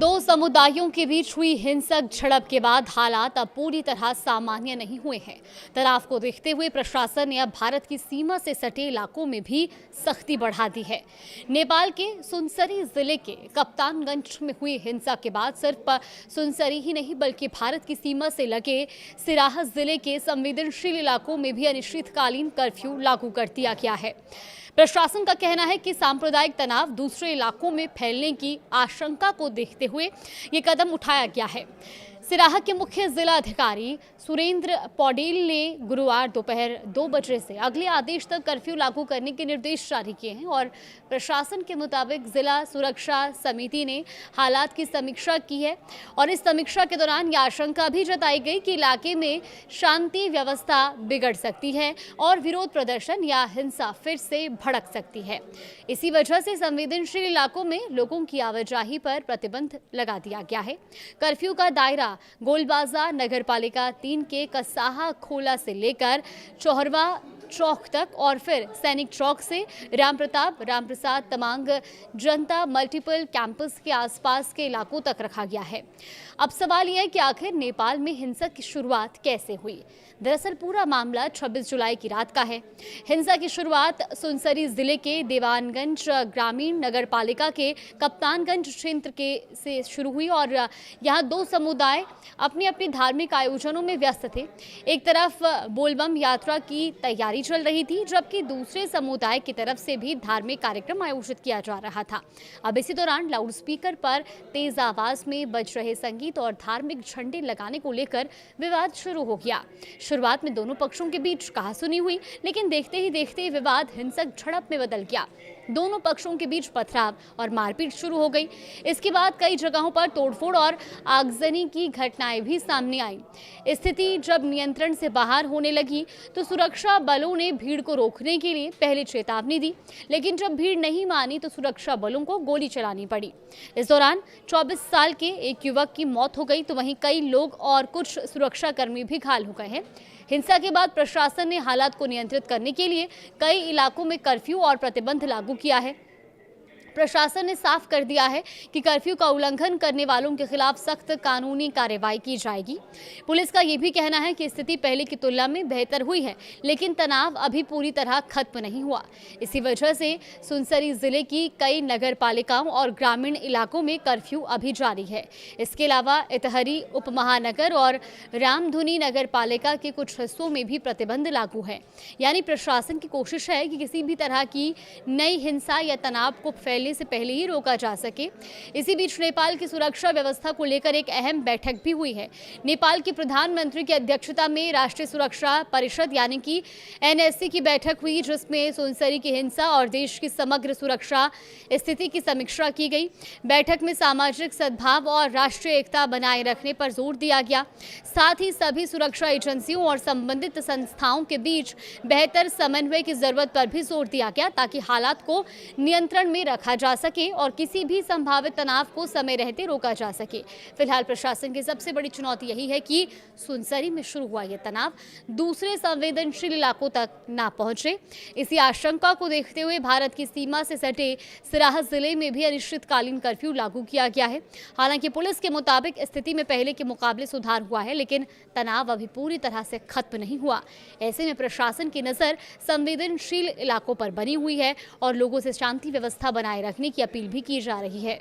दो समुदायों के बीच हुई हिंसक झड़प के बाद हालात अब पूरी तरह सामान्य नहीं हुए हैं। तनाव को देखते हुए प्रशासन ने अब भारत की सीमा से सटे इलाकों में भी सख्ती बढ़ा दी है। नेपाल के सुनसरी जिले के कप्तानगंज में हुई हिंसा के बाद सिर्फ सुनसरी ही नहीं बल्कि भारत की सीमा से लगे सिराहा जिले के संवेदनशील इलाकों में भी अनिश्चितकालीन कर्फ्यू लागू कर दिया गया है। प्रशासन का कहना है कि सांप्रदायिक तनाव दूसरे इलाकों में फैलने की आशंका को देखते हुए ये कदम उठाया गया है। सिराहा के मुख्य जिला अधिकारी सुरेंद्र पौडेल ने गुरुवार दोपहर 2 बजे से अगले आदेश तक कर्फ्यू लागू करने के निर्देश जारी किए हैं और प्रशासन के मुताबिक जिला सुरक्षा समिति ने हालात की समीक्षा की है और इस समीक्षा के दौरान ये आशंका भी जताई गई कि इलाके में शांति व्यवस्था बिगड़ सकती है और विरोध प्रदर्शन या हिंसा फिर से भड़क सकती है। इसी वजह से संवेदनशील इलाकों में लोगों की आवाजाही पर प्रतिबंध लगा दिया गया है। कर्फ्यू का दायरा गोलबाजार नगरपालिका 3 के कसाहा खोला से लेकर चौहरवा चौक तक और फिर सैनिक चौक से रामप्रसाद तमांग जनता मल्टीपल कैंपस के आसपास के इलाकों तक रखा गया है। अब सवाल यह है कि आखिर नेपाल में हिंसा की शुरुआत कैसे हुई। दरअसल पूरा मामला 26 जुलाई की रात का है। हिंसा की शुरुआत सुनसरी जिले के देवानगंज ग्रामीण नगरपालिका के कप्तानगंज क्षेत्र से शुरू हुई और यहाँ दो समुदाय अपनी अपनी धार्मिक आयोजनों में व्यस्त थे। एक तरफ बोलबम यात्रा की तैयारी चल रही थी जबकि दूसरे समुदाय की तरफ से भी धार्मिक कार्यक्रम आयोजित किया जा रहा था। अब इसी दौरान लाउडस्पीकर पर तेज आवाज में बज रहे संगीत और धार्मिक झंडे लगाने को लेकर विवाद शुरू हो गया। शुरुआत में दोनों पक्षों के बीच कहासुनी हुई, लेकिन देखते ही देखते विवाद हिंसक झड़प में बदल गया। दोनों पक्षों के बीच पथराव और मारपीट शुरू हो गई। इसके बाद कई जगहों पर तोड़फोड़ और आगजनी की घटनाएं भी सामने आई। स्थिति जब नियंत्रण से बाहर होने लगी तो सुरक्षा बलों ने भीड़ को रोकने के लिए पहले चेतावनी दी, लेकिन जब भीड़ नहीं मानी तो सुरक्षा बलों को गोली चलानी पड़ी। इस दौरान 24 साल के एक युवक की मौत हो गई तो वहीं कई लोग और कुछ सुरक्षाकर्मी भी घायल हो गए हैं। हिंसा के बाद प्रशासन ने हालात को नियंत्रित करने के लिए कई इलाकों में कर्फ्यू और प्रतिबंध लागू किया है। प्रशासन ने साफ कर दिया है कि कर्फ्यू का उल्लंघन करने वालों के खिलाफ सख्त कानूनी कार्रवाई की जाएगी। पुलिस का यह भी कहना है कि स्थिति पहले की तुलना में बेहतर हुई है, लेकिन तनाव अभी पूरी तरह खत्म नहीं हुआ। इसी वजह से सुनसरी जिले की कई नगर पालिकाओं और ग्रामीण इलाकों में कर्फ्यू अभी जारी है। इसके अलावा इतहरी उपमहानगर और रामधुनी नगर पालिका के कुछ हिस्सों में भी प्रतिबंध लागू है। यानी प्रशासन की कोशिश है कि किसी भी तरह की नई हिंसा या तनाव को फैलने से पहले ही रोका जा सके। इसी बीच नेपाल की सुरक्षा व्यवस्था को लेकर एक अहम बैठक भी हुई है। नेपाल के प्रधानमंत्री की अध्यक्षता में राष्ट्रीय सुरक्षा परिषद यानी कि एनएससी की बैठक हुई, जिसमें सुनसरी की हिंसा और देश की समग्र सुरक्षा स्थिति की समीक्षा की गई। बैठक में सामाजिक सद्भाव और राष्ट्रीय एकता बनाए रखने पर जोर दिया गया। साथ ही सभी सुरक्षा एजेंसियों और संबंधित संस्थाओं के बीच बेहतर समन्वय की जरूरत पर भी जोर दिया गया ताकि हालात को नियंत्रण में रखा जा सके और किसी भी संभावित तनाव को समय रहते रोका जा सके। फिलहाल प्रशासन की सबसे बड़ी चुनौती यही है कि सुनसरी में शुरू हुआ यह तनाव दूसरे संवेदनशील इलाकों तक ना पहुंचे। इसी आशंका को देखते हुए भारत की सीमा से सटे सिराहा जिले में भी अनिश्चितकालीन कर्फ्यू लागू किया गया है। हालांकि पुलिस के मुताबिक स्थिति में पहले के मुकाबले सुधार हुआ है, लेकिन तनाव अभी पूरी तरह से खत्म नहीं हुआ। ऐसे में प्रशासन की नजर संवेदनशील इलाकों पर बनी हुई है और लोगों से शांति व्यवस्था बनाए रखने की अपील भी की जा रही है।